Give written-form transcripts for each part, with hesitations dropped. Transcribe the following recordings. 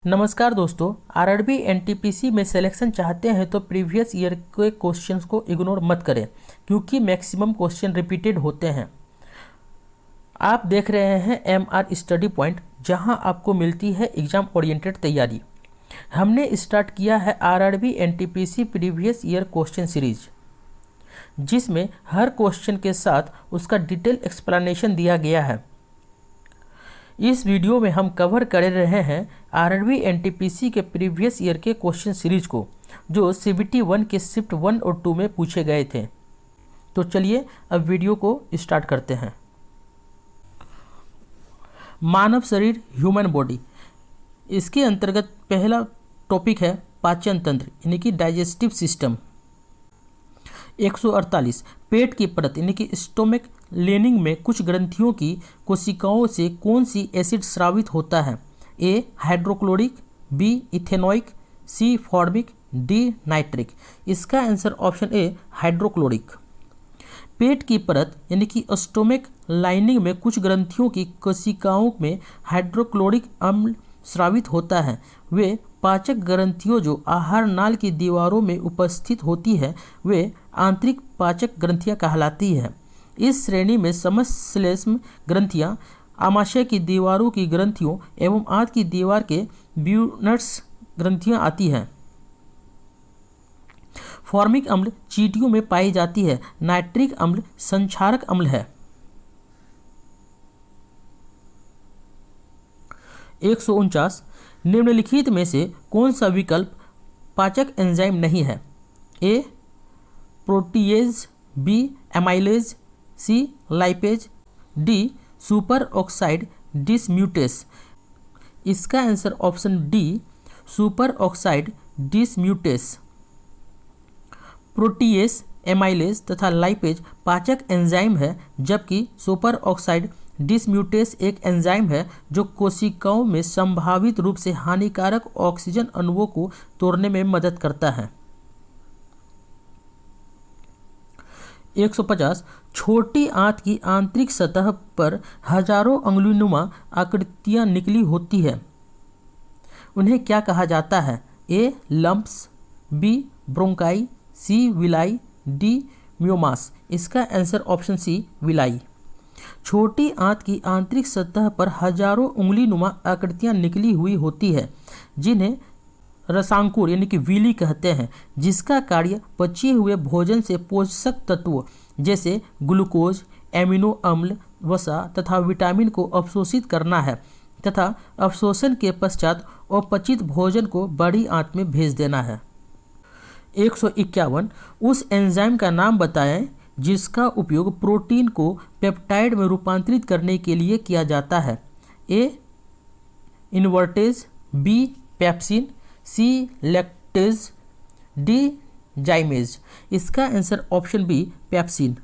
नमस्कार दोस्तों, RRB NTPC में सिलेक्शन चाहते हैं तो प्रीवियस ईयर के क्वेश्चंस को इग्नोर मत करें क्योंकि मैक्सिमम क्वेश्चन रिपीटेड होते हैं। आप देख रहे हैं एमआर स्टडी पॉइंट, जहां आपको मिलती है एग्जाम ओरिएंटेड तैयारी। हमने स्टार्ट किया है RRB NTPC previous year question series, जिसमें हर क्वेश्चन के साथ उसका डिटेल एक्सप्लेनेशन दिया गया है। इस वीडियो में हम कवर कर रहे हैं आरआरबी एनटीपीसी के प्रीवियस ईयर के क्वेश्चन सीरीज को, जो सीबीटी 1 के शिफ्ट 1 और 2 में पूछे गए थे। तो चलिए अब वीडियो को स्टार्ट करते हैं। मानव शरीर, ह्यूमन बॉडी, इसके अंतर्गत पहला टॉपिक है पाचन तंत्र यानी कि डाइजेस्टिव सिस्टम। 148 पेट की परत यानी कि स्टोमक लेनिंग में कुछ ग्रंथियों की कोशिकाओं से कौन सी एसिड स्रावित होता है? ए हाइड्रोक्लोरिक, बी इथेनोइक, सी फॉर्मिक, डी नाइट्रिक। इसका आंसर ऑप्शन ए हाइड्रोक्लोरिक। पेट की परत यानी कि स्टोमक लाइनिंग में कुछ ग्रंथियों की कोशिकाओं में हाइड्रोक्लोरिक अम्ल स्रावित होता है। वे पाचक ग्रंथियों जो आहार नाल की दीवारों में उपस्थित होती है वे आंतरिक पाचक ग्रंथियां कहलाती है। इस श्रेणी में समस्त श्लेष्म ग्रंथियां, आमाशय की दीवारों की ग्रंथियों एवं आंत की दीवार के ब्यूनट्स ग्रंथियां आती हैं। फॉर्मिक अम्ल चींटियों में पाई जाती है। नाइट्रिक अम्ल संक्षारक अम्ल है। 149 निम्नलिखित में से कौन सा विकल्प पाचक एंजाइम नहीं है? A protease, B amylase, C lipase, D super oxide dismutase. इसका answer option D super oxide dismutase. Protease, amylase तथा लाइपेज पाचक एंजाइम है, जबकि सुपर ऑक्साइड डिसम्यूटेस एक एंजाइम है जो कोशिकाओं में संभावित रूप से हानिकारक ऑक्सीजन अणुओं को तोड़ने में मदद करता है। 150 छोटी आंत की आंतरिक सतह पर हजारों अंगुलीनुमा आकृतियां निकली होती है। उन्हें क्या कहा जाता है? ए लंप्स, बी ब्रोंकाई, सी विलाई, डी म्योमास। इसका आंसर ऑप्शन सी विलाई। छोटी आंत की आंतरिक सतह पर हजारों उंगलीनुमा आकृतियां निकली हुई होती है, जिन्हें रसांकुर यानी कि विली कहते हैं, जिसका कार्य पचे हुए भोजन से पोषक तत्वों जैसे ग्लूकोज, एमिनो अम्ल, वसा तथा विटामिन को अवशोषित करना है तथा अवशोषण के पश्चात अपचित भोजन को बड़ी आंत में भेज देना है। 151 उस एंजाइम का नाम बताएं जिसका उपयोग प्रोटीन को पेप्टाइड में रूपांतरित करने के लिए किया जाता है। A invertase, B pepsin, C lactase, D zymase. इसका answer option B pepsin.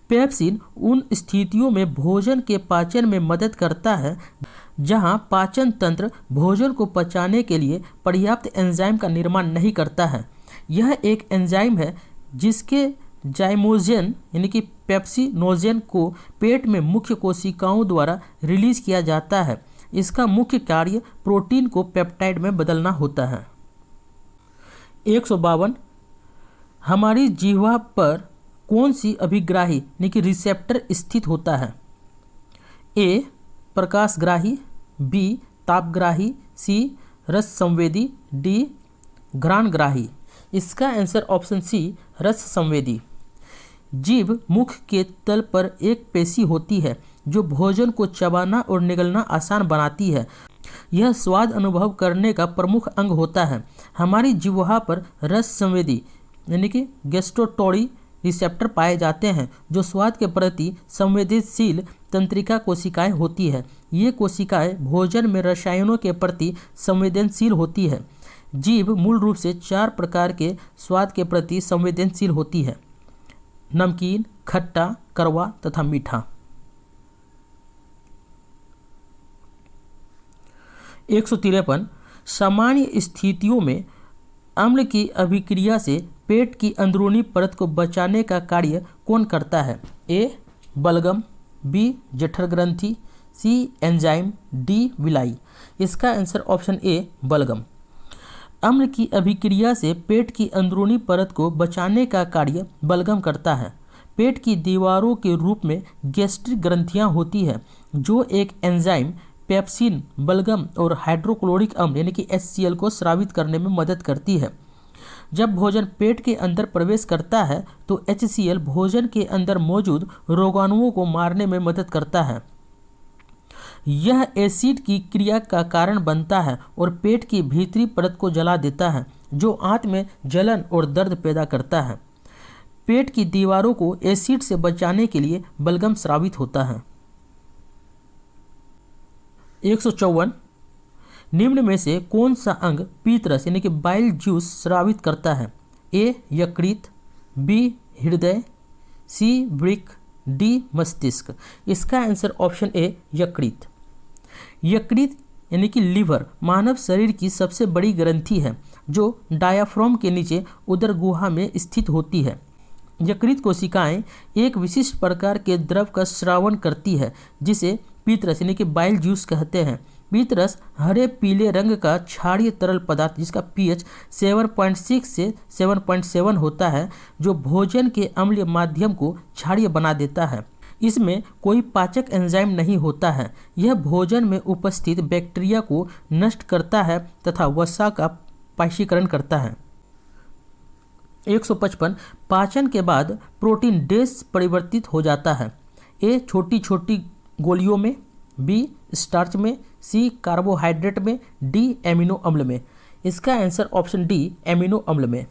Pepsin उन स्थितियों में भोजन के पाचन में मदद करता है जहां पाचन तंत्र भोजन को पचाने के लिए पर्याप्त एंजाइम का निर्माण नहीं करता है। यह एक एंजाइम है जिसके जाइमोजेन यानी कि पेप्सिनोजेन को पेट में मुख्य कोशिकाओं द्वारा रिलीज किया जाता है। इसका मुख्य कार्य प्रोटीन को पेप्टाइड में बदलना होता है। 152 हमारी जिह्वा पर कौन सी अभिग्राही यानी कि रिसेप्टर स्थित होता है? ए प्रकाशग्राही, बी तापग्राही, सी रस संवेदी, डी घ्राणग्राही। इसका आंसर ऑप्शन सी रस संवेदी। जीभ मुख के तल पर एक पेशी होती है जो भोजन को चबाना और निगलना आसान बनाती है। यह स्वाद अनुभव करने का प्रमुख अंग होता है। हमारी जिह्वा पर रस संवेदी यानी कि गैस्ट्रोटोरी रिसेप्टर पाए जाते हैं जो स्वाद के प्रति संवेदनशील तंत्रिका कोशिकाएं होती है। ये कोशिकाएं भोजन में रसायनों के प्रति संवेदनशील होती है। जीभ मूल रूप से 4 प्रकार के स्वाद के प्रति संवेदनशील होती है: नमकीन, खट्टा, कड़वा तथा मीठा। 153 सामान्य स्थितियों में अम्ल की अभिक्रिया से पेट की अंदरूनी परत को बचाने का कार्य कौन करता है? ए बलगम, बी जठर ग्रंथि, सी एंजाइम, डी विलाई। इसका आंसर ऑप्शन ए बलगम। अम्ल की अभिक्रिया से पेट की अंदरूनी परत को बचाने का कार्य बलगम करता है। पेट की दीवारों के रूप में गैस्ट्रिक ग्रंथियां होती है जो एक एंजाइम पेप्सिन, बलगम और हाइड्रोक्लोरिक अम्ल यानी कि HCl को स्रावित करने में मदद करती है। जब भोजन पेट के अंदर प्रवेश करता है तो HCl भोजन के अंदर मौजूद रोगाणुओं को मारने में मदद करता है। यह एसिड की क्रिया का कारण बनता है और पेट की भीतरी परत को जला देता है जो आंत में जलन और दर्द पैदा करता है। पेट की दीवारों को एसिड से बचाने के लिए बलगम स्रावित होता है। 154 निम्न में से कौन सा अंग पीतरस यानी कि बाइल जूस स्रावित करता है? ए यकृत, बी हृदय, सी वृक्क, डी मस्तिष्क। इसका आंसर ऑप्शन ए यकृत। यकृत यानी कि लीवर मानव शरीर की सबसे बड़ी ग्रंथि है जो डायाफ्राम के नीचे उदर गुहा में स्थित होती है। यकृत कोशिकाएं एक विशिष्ट प्रकार के द्रव का स्रावन करती है जिसे पीतरस यानी कि बाइल जूस कहते हैं। पीतरस हरे पीले रंग का क्षारीय तरल पदार्थ जिसका pH 7.6 से 7.7 होता है जो भोजन के अम्लीय माध्यम को क्षारीय बना देता है। इसमें कोई पाचक एंजाइम नहीं होता है। यह भोजन में उपस्थित बैक्टीरिया को नष्ट करता है तथा वसा का पाचीकरण करता है। 155 पाचन के बाद प्रोटीन डेस परिवर्तित हो जाता है। ए छोटी छोटी गोलियों में, बी स्टार्च में, सी कार्बोहाइड्रेट में, डी एमिनो अम्ल में। इसका आंसर ऑप्शन डी एमिनो अम्ल में।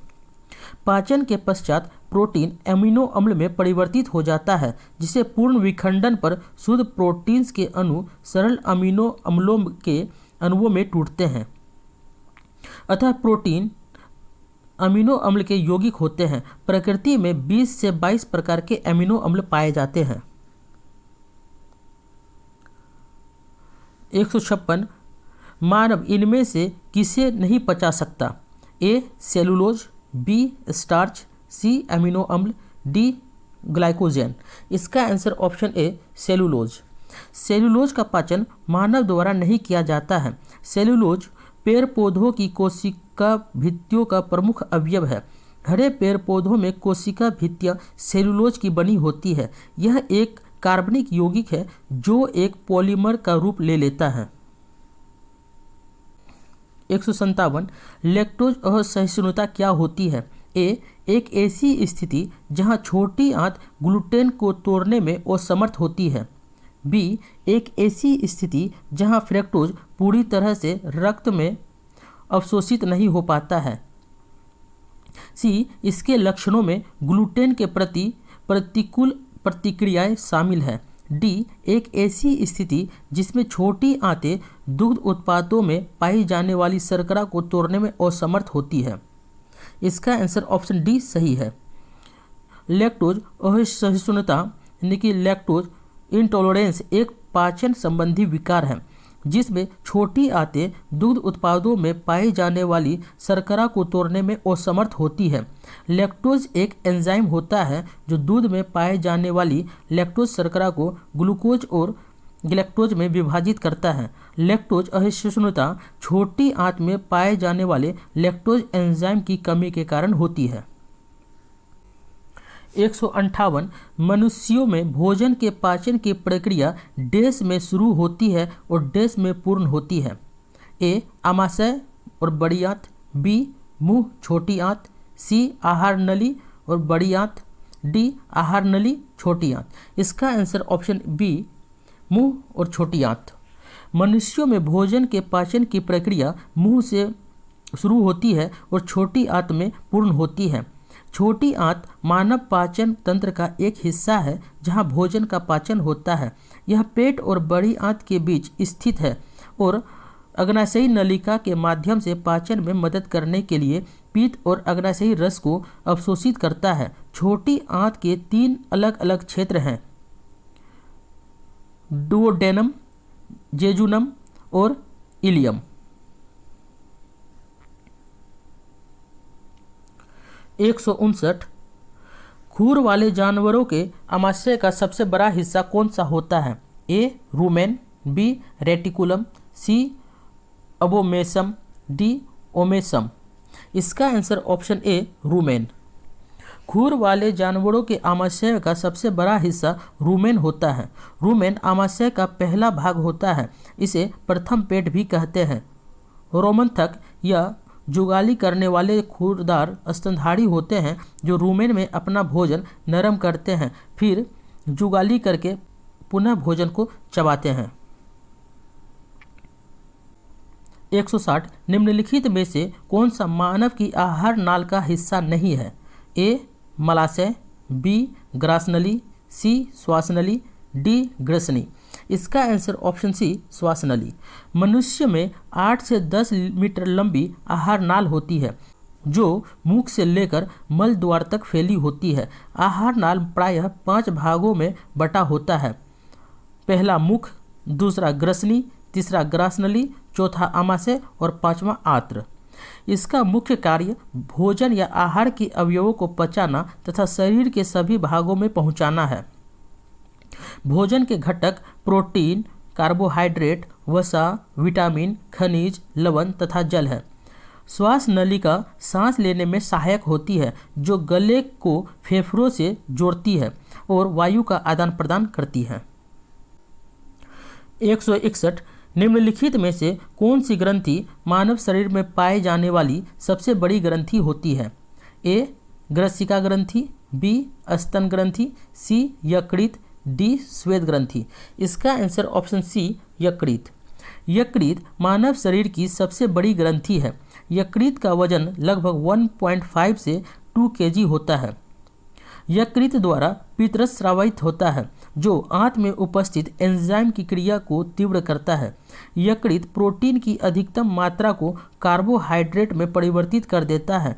पाचन के पश्चात प्रोटीन एमिनो अम्ल में परिवर्तित हो जाता है जिसे पूर्ण विखंडन पर शुद्ध प्रोटीन्स के अणु सरल अमीनो अम्लों के अणुओं में टूटते हैं। अतः प्रोटीन अमीनो अम्ल के यौगिक होते हैं। प्रकृति में 20 से 22 प्रकार के एमिनो अम्ल पाए जाते हैं। 156 मानव इनमें से किसे नहीं पचा सकता? ए सेलुलोज, बी स्टार्च, सी एमिनो अम्ल, डी ग्लाइकोजेन। इसका answer option A cellulose. Cellulose का पाचन मानव द्वारा नहीं किया जाता है। सेलुलोज पेड़ पौधों की कोशिका भित्तियों का प्रमुख अवयव है। हरे पेड़ पौधों में कोशिका भित्तियां सेलुलोज की बनी होती है। यह एक कार्बनिक यौगिक है जो एक पॉलीमर का रूप ले लेता है। 157 लैक्टोज असहिष्णुता क्या होती है? ए एक ऐसी स्थिति जहां छोटी आंत ग्लूटेन को तोड़ने में असमर्थ होती है। बी एक ऐसी स्थिति जहां फ्रैक्टोज पूरी तरह से रक्त में अवशोषित नहीं हो पाता है। सी इसके लक्षणों में ग्लूटेन के प्रति प्रतिकूल प्रतिक्रियाएं शामिल है। डी एक ऐसी स्थिति जिसमें छोटी आंतें दुग्ध उत्पादों में पाई जाने वाली शर्करा को तोड़ने में असमर्थ होती है। इसका आंसर ऑप्शन डी सही है। लैक्टोज असहिष्णुता यानी कि लैक्टोज इंटॉलरेंस एक पाचन संबंधी विकार है जिसमें छोटी आंतें दुग्ध उत्पादों में पाई जाने वाली शर्करा को तोड़ने में असमर्थ होती है। लैक्टोज एक एंजाइम होता है जो दूध में पाए जाने वाली लैक्टोज शर्करा को ग्लूकोज और गैलेक्टोज में विभाजित करता है। लैक्टोज असहिष्णुता छोटी आंत में पाए जाने वाले लैक्टोज एंजाइम की कमी के कारण होती है। 158 मनुष्यों में भोजन के पाचन की प्रक्रिया डैश में शुरू होती है और डैश में पूर्ण होती है। ए आमाशय और बड़ी आंत, बी मुंह छोटी आंत, सी आहार नली और बड़ी आंत, डी आहार नली छोटी आंत। इसका आंसर ऑप्शन बी मुंह और छोटी आंत। मनुष्यों में भोजन के पाचन की प्रक्रिया मुंह से शुरू होती है और छोटी आंत में पूर्ण होती है। छोटी आंत मानव पाचन तंत्र का एक हिस्सा है जहां भोजन का पाचन होता है। यह पेट और बड़ी आंत के बीच स्थित है और अग्नाशयी नलिका के माध्यम से पाचन में मदद करने के लिए पित्त और अग्नाशयी रस को अवशोषित करता है। छोटी आंत के 3 अलग अलग क्षेत्र हैं, डुओडेनम, जेजुनम और इलियम। 159 खूर वाले जानवरों के आमाशय का सबसे बड़ा हिस्सा कौन सा होता है? ए रूमेन, बी रेटिकुलम, सी अबोमेसम, डी ओमेसम। इसका आंसर ऑप्शन ए रूमेन। खुर वाले जानवरों के आमाशय का सबसे बड़ा हिस्सा रूमेन होता है। रूमेन आमाशय का पहला भाग होता है। इसे प्रथम पेट भी कहते हैं। रोमंथक या जुगाली करने वाले खुरदार स्तनधारी होते हैं जो रूमेन में अपना भोजन नरम करते हैं, फिर जुगाली करके पुनः भोजन को चबाते हैं। 160 निम्नलिखित में से कौन सा मानव की आहार नाल का हिस्सा नहीं है? ए मलाशय, बी ग्रासनली, सी श्वासनली, डी ग्रसनी। इसका आंसर ऑप्शन सी श्वासनली। मनुष्य में 8 से 10 मीटर लंबी आहार नाल होती है जो मुख से लेकर मल द्वार तक फैली होती है। आहार नाल प्रायः 5 भागों में बटा होता है। पहला मुख, दूसरा ग्रसनी, तीसरा ग्रासनली, चौथा आमाशय और पांचवा आंत्र। इसका मुख्य कार्य भोजन या आहार के अवयवों को पचाना तथा शरीर के सभी भागों में पहुंचाना है। भोजन के घटक प्रोटीन, कार्बोहाइड्रेट, वसा, विटामिन, खनिज, लवण तथा जल है। श्वास नलिका सांस लेने में सहायक होती है जो गले को फेफड़ों से जोड़ती है और वायु का आदान प्रदान करती है। 161 निम्नलिखित में से कौन सी ग्रंथि मानव शरीर में पाए जाने वाली सबसे बड़ी ग्रंथि होती है? ए ग्रसिका ग्रंथि, बी स्तन ग्रंथि, सी यकृत, डी श्वेत ग्रंथि। इसका आंसर ऑप्शन सी यकृत। यकृत मानव शरीर की सबसे बड़ी ग्रंथि है। यकृत का वजन लगभग 1.5 से 2 kg होता है। यकृत द्वारा पित्तरस स्रावित होता है जो आंत में उपस्थित एंजाइम की क्रिया को तीव्र करता है। यकृत प्रोटीन की अधिकतम मात्रा को कार्बोहाइड्रेट में परिवर्तित कर देता है।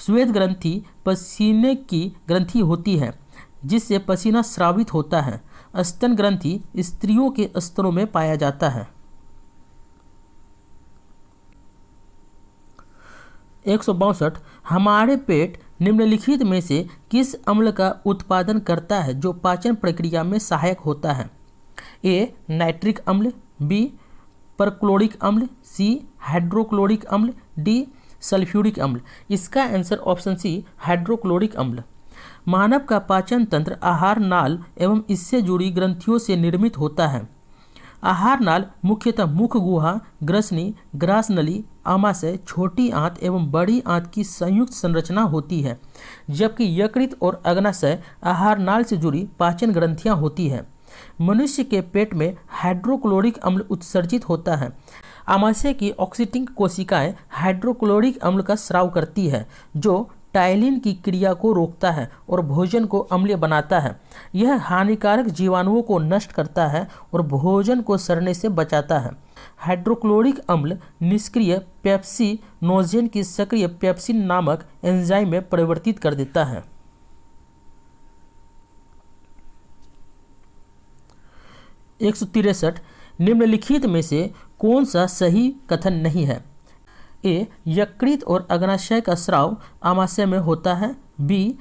श्वेत ग्रंथि पसीने की ग्रंथि होती है जिससे पसीना स्रावित होता है। स्तन ग्रंथि स्त्रियों के स्तनों में पाया जाता है। 162 हमारे पेट निम्नलिखित में से किस अम्ल का उत्पादन करता है जो पाचन प्रक्रिया में सहायक होता है? ए नाइट्रिक अम्ल, बी परक्लोरिक अम्ल, सी हाइड्रोक्लोरिक अम्ल, डी सल्फ्यूरिक अम्ल। इसका आंसर ऑप्शन सी हाइड्रोक्लोरिक अम्ल। मानव का पाचन तंत्र आहार नाल एवं इससे जुड़ी ग्रंथियों से निर्मित होता है। आहार नाल मुख्यतः मुख गुहा, ग्रसनी, ग्रासनली, आमाशय, छोटी आंत एवं बड़ी आंत की संयुक्त संरचना होती है, जबकि यकृत और अग्नाशय आहार नाल से जुड़ी पाचन ग्रंथियां होती है। मनुष्य के पेट में हाइड्रोक्लोरिक अम्ल उत्सर्जित होता है। आमाशय की ऑक्सीटिक कोशिकाएं हाइड्रोक्लोरिक अम्ल का स्राव करती है जो टाइलिन की क्रिया को रोकता है और भोजन को अम्लीय बनाता है। यह हानिकारक जीवाणुओं को नष्ट करता है और भोजन को सड़ने से बचाता है। हाइड्रोक्लोरिक अम्ल निष्क्रिय पेप्सिनोजेन की सक्रिय पेप्सिन नामक एंजाइम में परिवर्तित कर देता है। 163 निम्नलिखित में से कौन सा सही कथन नहीं है? ए यकृत और अग्नाशय का स्राव आमाशय में होता है, बी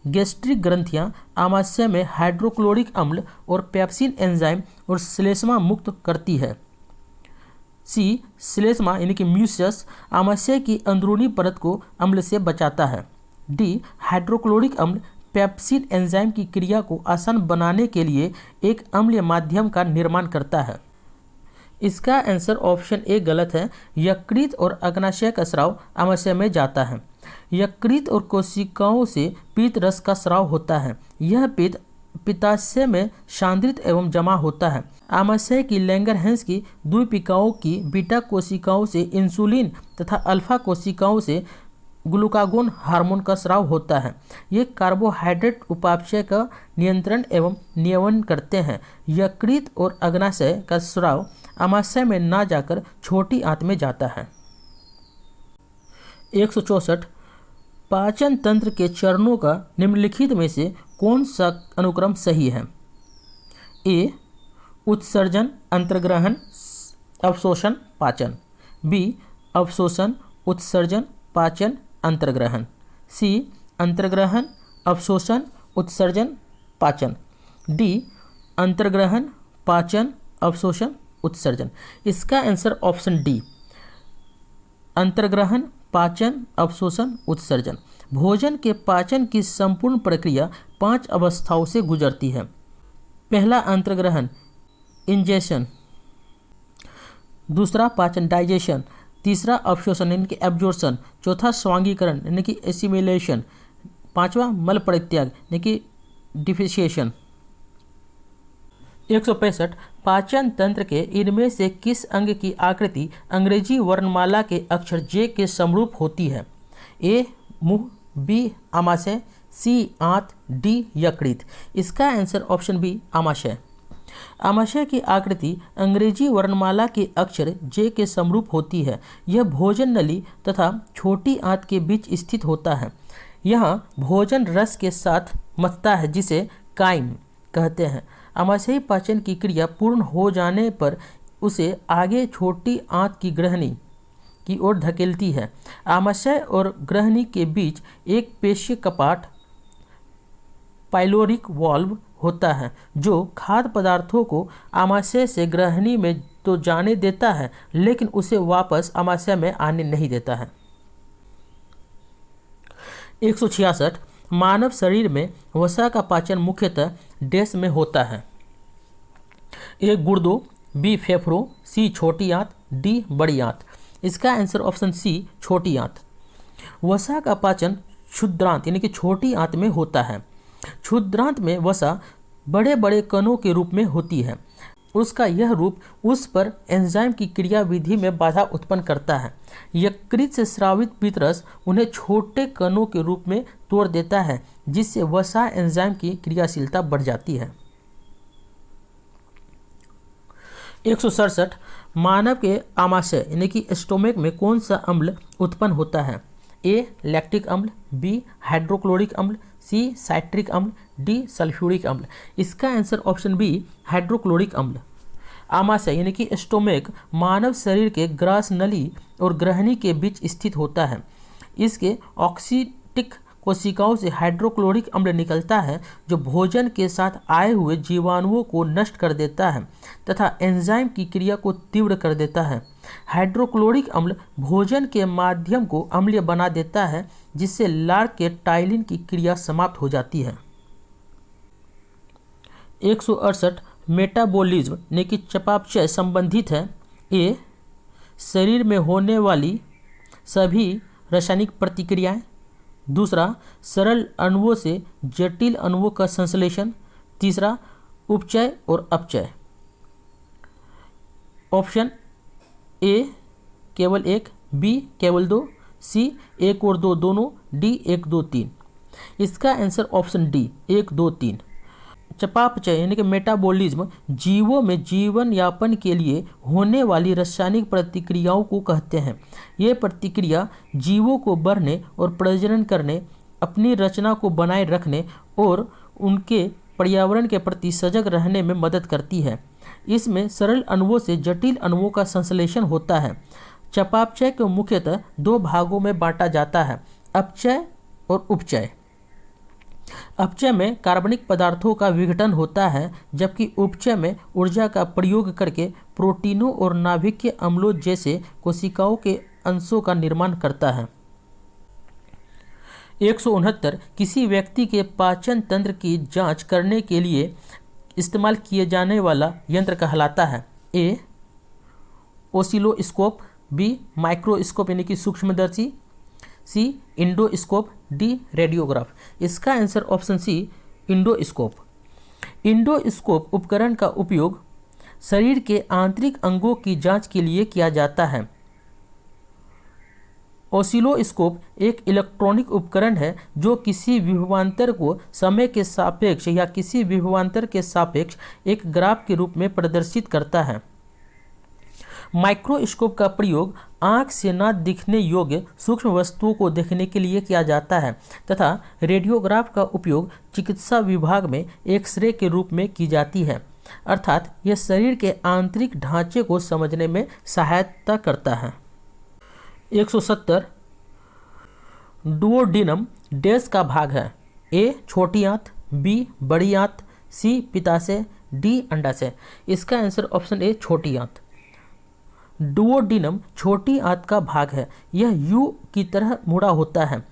गैस्ट्रिक ग्रंथियां आमाशय में हाइड्रोक्लोरिक अम्ल और पेप्सिन एंजाइम और श्लेष्मा मुक्त करती है, सी श्लेष्मा यानी कि म्यूसस आमाशय की अंदरूनी परत को अम्ल से बचाता है, डी हाइड्रोक्लोरिक अम्ल पेप्सिन एंजाइम की क्रिया को आसान बनाने के लिए एक अम्लीय माध्यम का निर्माण करता है। इसका आंसर ऑप्शन ए गलत है। यकृत और अग्नाशय का स्राव आमाशय में जाता है। यकृत और कोशिकाओं से पीत रस का स्राव होता है। यह पीत पित्ताशय में सांद्रित एवं जमा होता है। आमाशय की लैंगरहैंस की द्विपिकाओं की बीटा कोशिकाओं से इंसुलिन तथा अल्फा कोशिकाओं से ग्लूकागोन हार्मोन का स्राव होता है। ये कार्बोहाइड्रेट उपापचय का नियंत्रण एवं नियमन करते हैं। यकृत और अग्नाशय का स्राव आमाशय में ना जाकर छोटी आंत में जाता है। 164 पाचन तंत्र के चरणों का निम्नलिखित में से कौन सा अनुक्रम सही है? ए उत्सर्जन, अंतर्ग्रहण, अवशोषण, पाचन, बी अवशोषण, उत्सर्जन, पाचन, अंतर्ग्रहण, सी अंतर्ग्रहण, अवशोषण, उत्सर्जन, पाचन, डी अंतर्ग्रहण, पाचन, अवशोषण, उत्सर्जन। इसका आंसर ऑप्शन डी, अंतर्ग्रहण, पाचन, अवशोषण, उत्सर्जन। भोजन के पाचन की संपूर्ण प्रक्रिया 5 अवस्थाओं से गुजरती है। पहला अंतर्ग्रहण, इंजेशन। दूसरा पाचन, डाइजेशन। तीसरा अवशोषण यानी कि एब्जॉर्प्शन। चौथा स्वांगीकरण यानी कि एसिमिलेशन। पांचवा मल परित्याग यानी कि डिफिशिएशन। 165 पाचन तंत्र के इनमें से किस अंग की आकृति अंग्रेजी वर्णमाला के अक्षर जे के समरूप होती है? ए मुंह, बी आमाशय, सी आंत, डी यकृत। इसका आंसर ऑप्शन बी, आमाशय। आमाशय की आकृति अंग्रेजी वर्णमाला के अक्षर जे के समरूप होती है। यह भोजन नली तथा छोटी आंत के बीच स्थित होता है। यहाँ भोजन रस के साथ मथता है जिसे काइम कहते हैं। आमाशयी पाचन की क्रिया पूर्ण हो जाने पर उसे आगे छोटी आंत की ग्रहणी की ओर धकेलती है। आमाशय और ग्रहणी के बीच एक पेशीय कपाट, पाइलोरिक वाल्व होता है जो खाद्य पदार्थों को आमाशय से ग्रहणी में तो जाने देता है लेकिन उसे वापस आमाशय में आने नहीं देता है। 166 मानव शरीर में वसा का पाचन मुख्यतः डैश में होता है? ए गुर्दों, बी फेफड़ों, सी छोटी आंत, डी बड़ी आंत। इसका आंसर ऑप्शन सी, छोटी आंत। वसा का पाचन क्षुद्रांत यानी कि छोटी आंत में होता है। क्षुद्रांत में वसा बड़े बड़े कणों के रूप में होती है। उसका यह रूप उस पर एंजाइम की क्रियाविधि में बाधा उत्पन्न करता है। यकृत से स्रावित पित्तरस उन्हें छोटे कणों के रूप में तोड़ देता है जिससे वसा एंजाइम की क्रियाशीलता बढ़ जाती है। 167 मानव के आमाशय यानी कि स्टोमक में कौन सा अम्ल उत्पन्न होता है? ए लैक्टिक अम्ल, बी हाइड्रोक्लोरिक अम्ल, सी साइट्रिक अम्ल, डी सल्फ्यूरिक अम्ल। इसका आंसर ऑप्शन बी, हाइड्रोक्लोरिक अम्ल। आमाशय यानी कि स्टोमक मानव शरीर के ग्रास नली और ग्रहणी के बीच स्थित होता है। इसके ऑक्सीटिक कोशिकाओं से हाइड्रोक्लोरिक अम्ल निकलता है जो भोजन के साथ आए हुए जीवाणुओं को नष्ट कर देता है तथा एंजाइम की क्रिया को तीव्र कर देता है। हाइड्रोक्लोरिक अम्ल भोजन के माध्यम को अम्लीय बना देता है जिससे लार के टाइलिन की क्रिया समाप्त हो जाती है। 168 मेटाबॉलिज्म यानी कि चयापचय संबंधित है? ए शरीर में होने वाली सभी रासायनिक प्रतिक्रियाएं। दूसरा सरल अणुओं से जटिल अणुओं का संश्लेषण। तीसरा उपचय और अपचय। ऑप्शन ए केवल 1, बी केवल 2, सी 1 और 2 दोनों, डी 1 2 3। इसका आंसर ऑप्शन डी 1 2 3। चयापचय यानी कि मेटाबॉलिज्म जीवों में जीवन यापन के लिए होने वाली रासायनिक प्रतिक्रियाओं को कहते हैं। ये प्रतिक्रिया जीवों को बढ़ने और प्रजनन करने, अपनी रचना को बनाए रखने और उनके पर्यावरण के प्रति सजग रहने में मदद करती है। इसमें सरल अणुओं से जटिल अणुओं का संश्लेषण होता है। चयापचय को मुख्यतः 2 भागों में बांटा जाता है, अपचय और उपचय। अपचय में कार्बनिक पदार्थों का विघटन होता है जबकि उपचय में ऊर्जा का प्रयोग करके प्रोटीनों और नाभिकीय अम्लों जैसे कोशिकाओं के अंशों का निर्माण करता है। 169 किसी व्यक्ति के पाचन तंत्र की जांच करने के लिए इस्तेमाल किए जाने वाला यंत्र कहलाता है? ए ओसिलोस्कोप, बी माइक्रोस्कोप यानी कि सूक्ष्मदर्शी, सी इंडोस्कोप, डी रेडियोग्राफ। इसका answer option C endoscope. Endoscope उपकरण का उपयोग शरीर के आंतरिक अंगों की जांच के लिए किया जाता है। ओसिलोस्कोप एक इलेक्ट्रॉनिक उपकरण है जो किसी विभवांतर को समय के सापेक्ष या किसी विभवांतर के सापेक्ष एक ग्राफ के रूप में प्रदर्शित करता है। माइक्रोस्कोप का प्रयोग आंख से न दिखने योग्य सूक्ष्म वस्तुओं को देखने के लिए किया जाता है तथा रेडियोग्राफ का उपयोग चिकित्सा विभाग में एक्सरे के रूप में की जाती है, अर्थात यह शरीर के आंतरिक ढांचे को समझने में सहायता करता है। 170 डुओडेनम डैश का भाग है? ए छोटी आंत, बी बड़ी आंत, सी पित्ताशय, डी अंडाशय। इसका आंसर ऑप्शन ए छोटी आंत। डुओडिनम छोटी आंत का भाग है। यह यू की तरह मुड़ा होता है।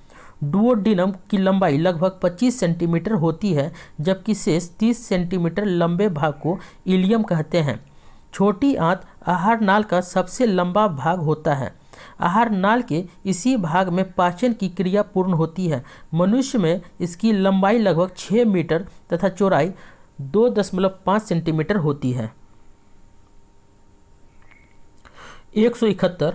डुओडिनम की लंबाई लगभग 25 सेंटीमीटर होती है, जबकि शेष 30 सेंटीमीटर लंबे भाग को इलियम कहते हैं। छोटी आंत आहार नाल का सबसे लंबा भाग होता है। आहार नाल के इसी भाग में पाचन की क्रिया पूर्ण होती है। मनुष्य में इसकी लंबाई लगभग 6 मीटर तथा चौड़ाई 2.5 सेंटीमीटर होती है। 171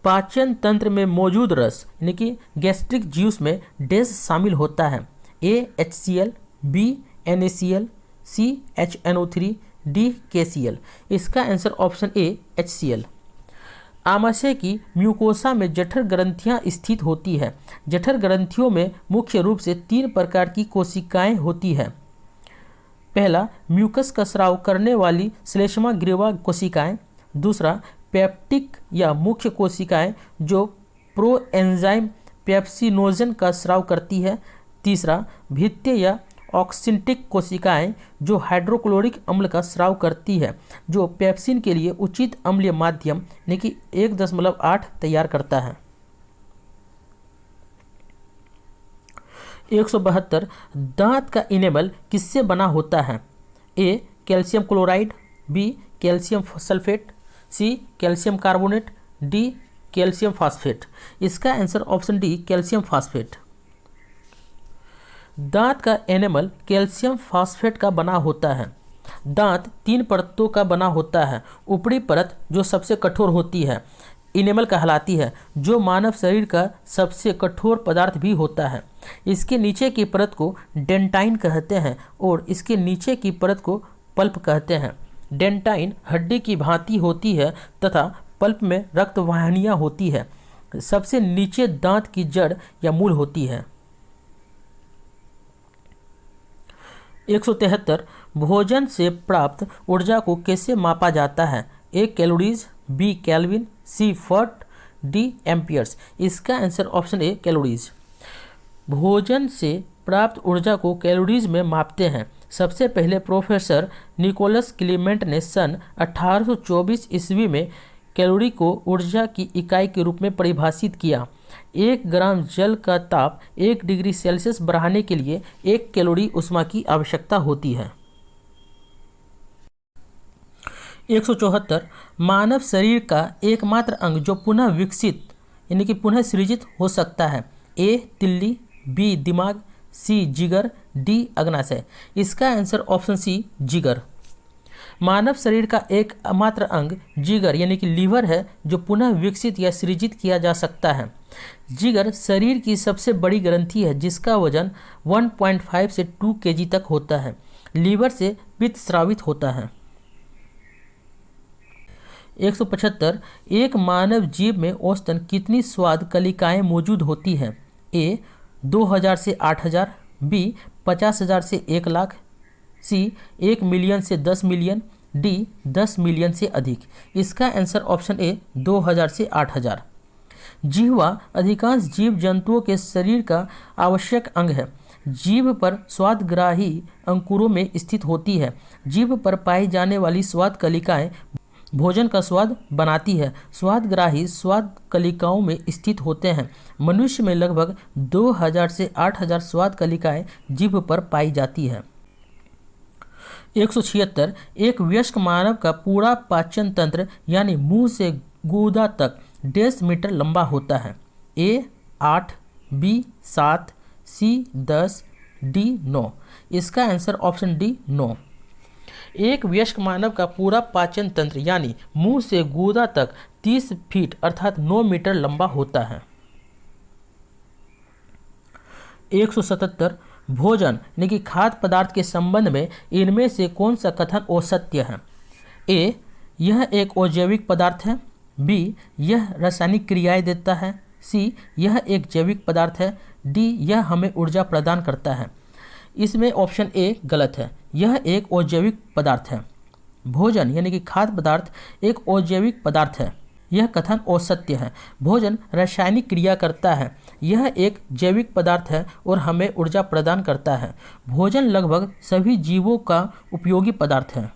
पाचन तंत्र में मौजूद रस यानी कि गैस्ट्रिक जूस में डैश शामिल होता है। ए HCl, बी NaCl, सी HNO3, डी KCl। इसका आंसर ऑप्शन ए HCl। आमाशय की म्यूकोसा में जठर ग्रंथियां स्थित होती है। जठर ग्रंथियों में मुख्य रूप से 3 प्रकार की कोशिकाएं होती है। पहला, म्यूकस का स्राव करने वाली श्लेष्मा ग्रीवा कोशिकाएं। दूसरा, पेप्टिक या मुख्य कोशिकाएं जो प्रोएंजाइम पेप्सिनोजन का स्राव करती है। तीसरा, भित्तीय या ऑक्सिंटिक कोशिकाएं जो हाइड्रोक्लोरिक अम्ल का स्राव करती है, जो पेप्सिन के लिए उचित अम्लीय माध्यम यानी कि 1.8 तैयार करता है। 172 दांत का इनेमल किससे बना होता है? A calcium chloride, B calcium sulphate, C calcium carbonate, D calcium phosphate. इसका answer option D calcium phosphate. दांत का एनेमल कैल्शियम फास्फेट का बना होता है। दांत 3 परतों का बना होता है। ऊपरी परत जो सबसे कठोर होती है इनेमल कहलाती है, जो मानव शरीर का सबसे कठोर पदार्थ भी होता है। इसके नीचे की परत को डेंटाइन कहते हैं और इसके नीचे की परत को पल्प कहते हैं। डेंटाइन हड्डी की भांति होती है तथा पल्प में रक्तवाहिनियाँ होती है। सबसे नीचे दांत की जड़ या मूल होती है। 173 भोजन से प्राप्त ऊर्जा को कैसे मापा जाता है? ए कैलोरीज, बी केल्विन, सी फट, डी एम्पियर्स। इसका आंसर ऑप्शन ए कैलोरीज। भोजन से प्राप्त ऊर्जा को कैलोरीज में मापते हैं। सबसे पहले प्रोफेसर निकोलस क्लीमेंट ने सन 1824 ईस्वी में कैलोरी को ऊर्जा की इकाई के रूप में परिभाषित किया। 1 ग्राम जल का ताप 1 डिग्री सेल्सियस बढ़ाने के लिए 1 कैलोरी ऊष्मा की आवश्यकता होती है। 174 मानव शरीर का एकमात्र अंग जो पुनः विकसित यानी कि पुनः सृजित हो सकता है। ए तिल्ली, बी दिमाग, सी जिगर, डी अग्नाशय। इसका आंसर ऑप्शन सी जिगर। मानव शरीर का एकमात्र अंग जिगर यानी कि लीवर है, जो पुनः विकसित या सृजित किया जा सकता है। जिगर शरीर की सबसे बड़ी ग्रंथि है, जिसका वजन 1.5 से 2 kg तक होता है। लीवर से पित्त स्रावित होता है। 175 एक मानव जीभ में औसतन कितनी स्वाद कलिकाएं मौजूद होती हैं? ए 2000 से 8000, बी 50,000 से 1 लाख, सी 1 मिलियन से 10 मिलियन, डी 10 मिलियन से अधिक। इसका आंसर ऑप्शन ए 2000 से 8000। जिह्वा अधिकांश जीव जंतुओं के शरीर का आवश्यक अंग है। जीभ पर स्वादग्राही अंकुरों में स्थित होती है। जीभ पर पाई जाने वाली स्वाद कलिकाएं भोजन का स्वाद बनाती है। स्वादग्राही स्वाद कलिकाओं में स्थित होते हैं। मनुष्य में लगभग 2000 से 8000 स्वाद कलिकाएं जीभ पर पाई जाती है। 176 एक वयस्क मानव का पूरा पाचन तंत्र यानी मुंह से गूदा तक 1.5 मीटर लंबा होता है। ए 8, बी 7, सी 10, डी 9। इसका आंसर ऑप्शन डी 9। एक वयस्क मानव का पूरा पाचन तंत्र यानी मुंह से गूदा तक 30 फीट अर्थात 9 मीटर लंबा होता है। 177 भोजन यानी कि खाद्य पदार्थ के संबंध में इनमें से कौन सा कथन असत्य है? ए यह एक अजैविक पदार्थ है, बी यह रासायनिक क्रियाएं देता है, सी यह एक जैविक पदार्थ है, डी यह हमें ऊर्जा प्रदान करता है। इसमें ऑप्शन ए गलत है। यह एक अजैविक पदार्थ है। भोजन यानी कि खाद्य पदार्थ एक अजैविक पदार्थ है। यह कथन असत्य है। भोजन रासायनिक क्रिया करता है। यह एक जैविक पदार्थ है और हमें ऊर्जा प्रदान करता है। भोजन लगभग सभी जीवों का उपयोगी पदार्थ है।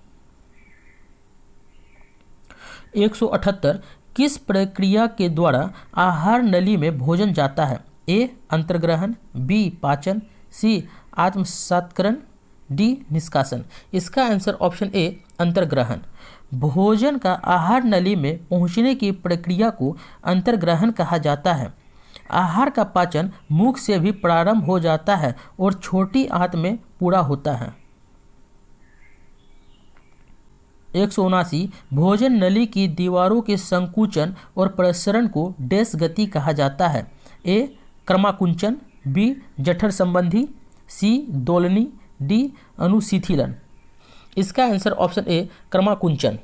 178 किस प्रक्रिया के द्वारा आहार नली में भोजन जाता है? ए अंतर्ग्रहण, बी पाचन, सी आत्मसात्करण, डी निष्कासन। इसका आंसर ऑप्शन ए अंतर्ग्रहण। भोजन का आहार नली में पहुंचने की प्रक्रिया को अंतर्ग्रहण कहा जाता है। आहार का पाचन मुख से भी प्रारंभ हो जाता है और छोटी आंत में पूरा होता है। 179 भोजन नली की दीवारों के संकुचन और प्रसरण को डैश गति कहा जाता है? ए क्रमाकुंचन, बी जठर संबंधी, सी दोलनी, डी अनुशिथिलन। इसका आंसर ऑप्शन ए क्रमाकुंचन।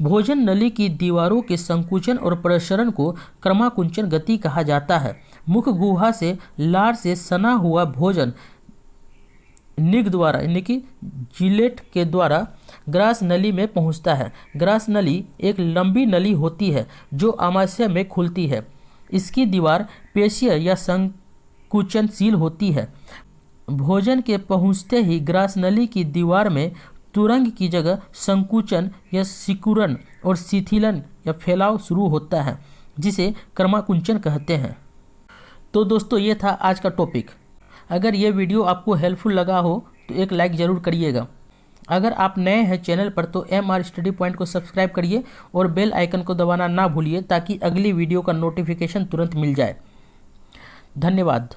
भोजन नली की दीवारों के संकुचन और प्रसरण को क्रमाकुंचन गति कहा जाता है। मुख गुहा से लार से सना हुआ भोजन निग द्वारा यानी कि जिलेट के द्वारा ग्रास नली में पहुंचता है। ग्रास नली एक लंबी नली होती है जो आमाशय में खुलती है। इसकी दीवार पेशीय या संकुचनशील होती है। भोजन के पहुंचते ही ग्रास नली की दीवार में तुरंग की जगह संकुचन या सिकुड़न और शिथिलन या फैलाव शुरू होता है, जिसे क्रमाकुंचन कहते हैं। तो दोस्तों, ये था आज का टॉपिक। अगर ये वीडियो आपको हेल्पफुल लगा हो तो एक लाइक ज़रूर करिएगा। अगर आप नए हैं चैनल पर तो MR स्टडी पॉइंट को सब्सक्राइब करिए और बेल आइकन को दबाना ना भूलिए ताकि अगली वीडियो का नोटिफिकेशन तुरंत मिल जाए। धन्यवाद।